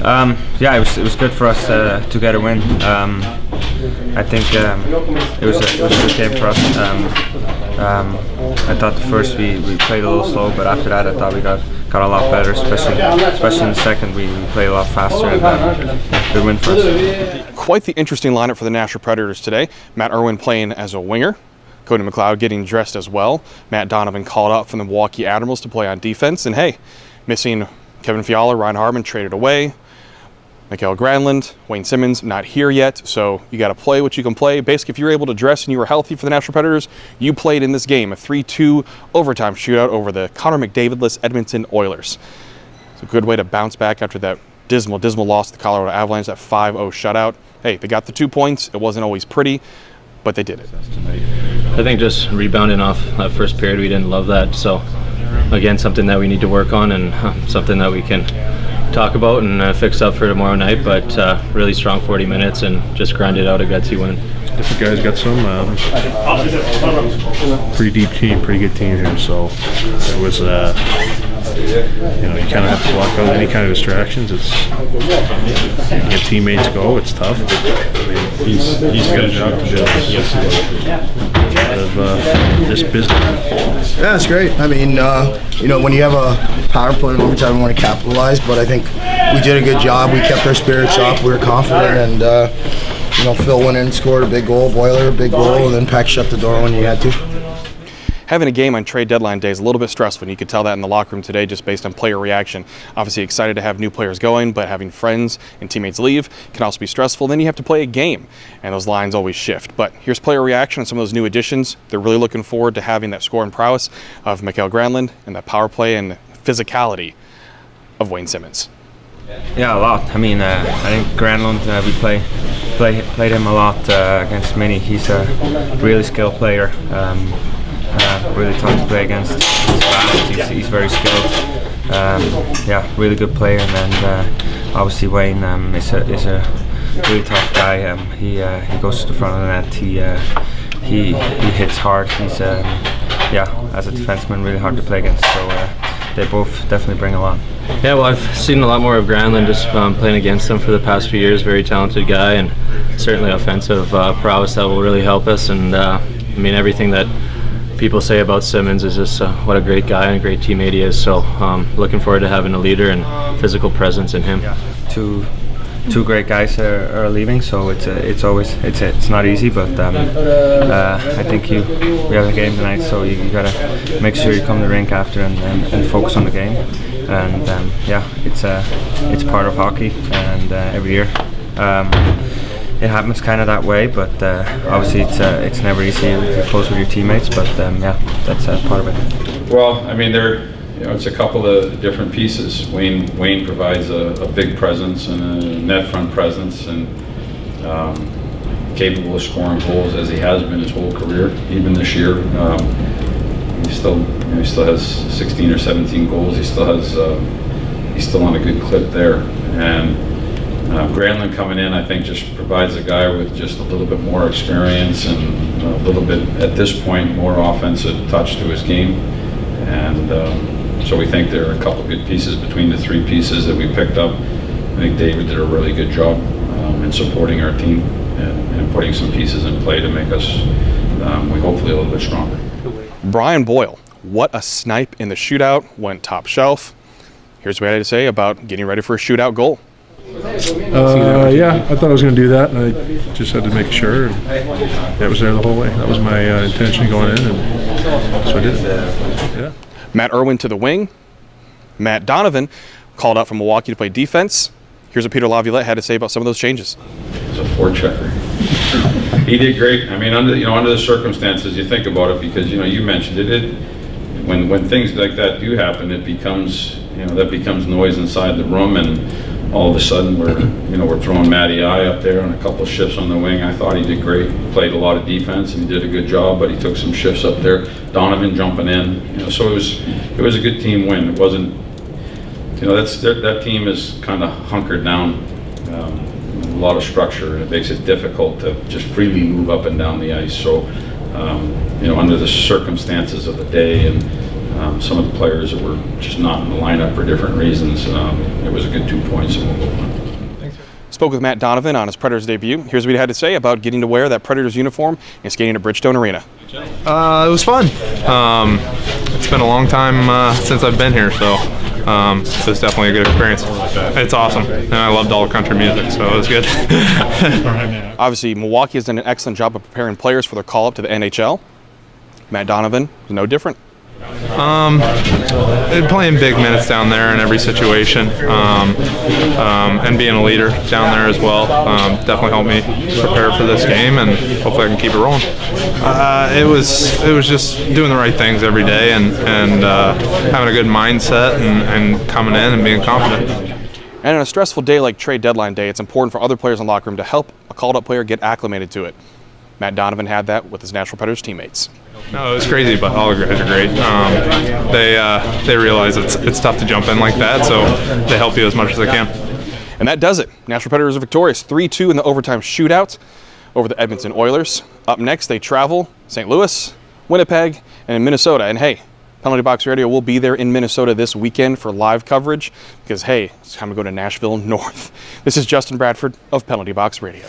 Yeah, it was good for us to get a win. I think it was a good game for us. I thought the first we played a little slow, but after that I thought we got a lot better, especially in the second we played a lot faster, and good win for us. Quite the interesting lineup for the Nashville Predators today. Matt Irwin playing as a winger. Cody McLeod getting dressed as well. Matt Donovan called up from the Milwaukee Admirals to play on defense. And hey, missing Kevin Fiala, Ryan Hartman traded away. Mikael Granlund, Wayne Simmonds not here yet, so you got to play what you can play. Basically, if you were able to dress and you were healthy for the Nashville Predators, you played in this game, a 3-2 overtime shootout over the Connor McDavid-less Edmonton Oilers. It's a good way to bounce back after that dismal loss to the Colorado Avalanche, that 5-0 shutout. Hey, they got the 2 points. It wasn't always pretty, but they did it. I think just rebounding off that first period, we didn't love that. So, again, something that we need to work on and something that we can talk about and fix up for tomorrow night. But really strong 40 minutes and just grind it out a gutsy win. Different guys got some pretty deep team, pretty good team here. So it was, you kind of have to block out any kind of distractions. It's get teammates go. It's tough. He's got a job to do of this business. Yeah, it's great. I mean, when you have a power play in overtime, we want to capitalize. But I think we did a good job. We kept our spirits up. We were confident, and Phil went in and scored a big goal. Boiler, a big goal, and then Peck shut the door when you had to. Having a game on trade deadline day is a little bit stressful, and you could tell that in the locker room today just based on player reaction. Obviously excited to have new players going, but having friends and teammates leave can also be stressful. Then you have to play a game, and those lines always shift. But here's player reaction on some of those new additions. They're really looking forward to having that score and prowess of Mikael Granlund and that power play and physicality of Wayne Simmonds. Yeah, a lot. I mean, I think Granlund, we played him a lot against Mini. He's a really skilled player. Really tough to play against. He's fast. He's very skilled. Yeah, really good player. And then obviously Wayne is a really tough guy. He goes to the front of the net. He hits hard. He's as a defenseman, really hard to play against. So they both definitely bring a lot. Yeah, well, I've seen a lot more of Granlund just playing against him for the past few years. Very talented guy and certainly offensive prowess that will really help us. And I mean, everything that people say about Simmonds is just what a great guy and a great teammate he is. So looking forward to having a leader and physical presence in him. Yeah. Two great guys are leaving, so it's not easy, but I think we have a game tonight, so you gotta make sure you come to the rink after and focus on the game. And it's part of hockey, and every year it happens kind of that way, but obviously it's never easy. You're close with your teammates, but that's part of it. Well, I mean, it's a couple of different pieces. Wayne provides a big presence and a net front presence, and capable of scoring goals as he has been his whole career. Even this year, he still has 16 or 17 goals. He's still on a good clip there, and Granlund coming in, I think, just provides a guy with just a little bit more experience and a little bit, at this point, more offensive touch to his game. And so we think there are a couple good pieces between the three pieces that we picked up. I think David did a really good job in supporting our team and putting some pieces in play to make us, hopefully, a little bit stronger. Brian Boyle, what a snipe in the shootout, went top shelf. Here's what I had to say about getting ready for a shootout goal. Yeah, I thought I was going to do that, and I just had to make sure. And that was there the whole way. That was my intention going in, and so I did. Yeah. Matt Irwin to the wing. Matt Donovan called out from Milwaukee to play defense. Here's what Peter Laviolette had to say about some of those changes. He's a forechecker. He did great. I mean, under the circumstances, you think about it, because you mentioned it. When things like that do happen, it becomes noise inside the room, and all of a sudden we're throwing Matty I up there on a couple shifts on the wing. I thought he did great. He played a lot of defense and he did a good job, but he took some shifts up there. Donovan jumping in, so it was a good team win. It wasn't, that team is kind of hunkered down, a lot of structure, and it makes it difficult to just freely move up and down the ice. So under the circumstances of the day and some of the players that were just not in the lineup for different reasons. It was a good 2 points, and we'll go on. Spoke with Matt Donovan on his Predators debut. Here's what he had to say about getting to wear that Predators uniform and skating at Bridgestone Arena. It was fun. It's been a long time since I've been here, so it was definitely a good experience. It's awesome, and I loved all the country music, so it was good. Obviously, Milwaukee has done an excellent job of preparing players for their call-up to the NHL. Matt Donovan is no different. Playing big minutes down there in every situation, and being a leader down there as well, definitely helped me prepare for this game, and hopefully I can keep it rolling. It was just doing the right things every day, and having a good mindset, and coming in and being confident. And on a stressful day like trade deadline day, it's important for other players in the locker room to help a called-up player get acclimated to it. Matt Donovan had that with his Nashville Predators teammates. No, it was crazy, but all the guys are great. They realize it's tough to jump in like that, so they help you as much as they can. And that does it. Nashville Predators are victorious 3-2 in the overtime shootout over the Edmonton Oilers. Up next, they travel St. Louis, Winnipeg, and Minnesota. And hey, Penalty Box Radio will be there in Minnesota this weekend for live coverage because, hey, it's time to go to Nashville North. This is Justin Bradford of Penalty Box Radio.